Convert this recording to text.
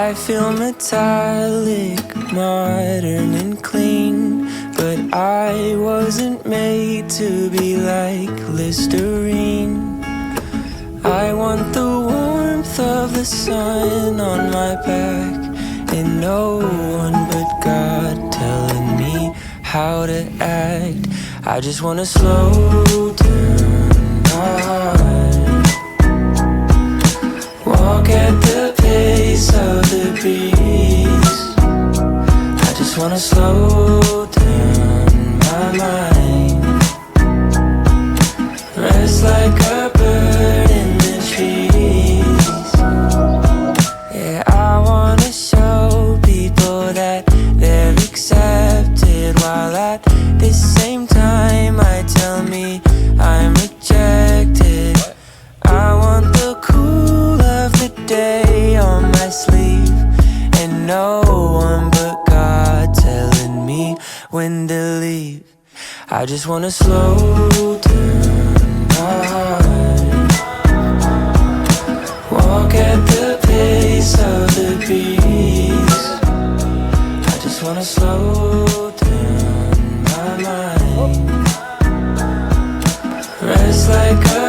I feel metallic, modern and clean, but I wasn't made to be like Listerine. I want the warmth of the sun on my back, and no one but God telling me how to act. I just wanna slow down my heart, walk at the pace of the breeze. I just wanna slow down my mind, rest like a bird in the trees. Yeah, I wanna show people that they're accepted, while at the same time I tell me I'm rejected. I want the cool of the day on my sleeve, and no one but God telling me when to leave. I just wanna slow down my heart, walk at the pace of the breeze. I just wanna slow down my mind, rest like a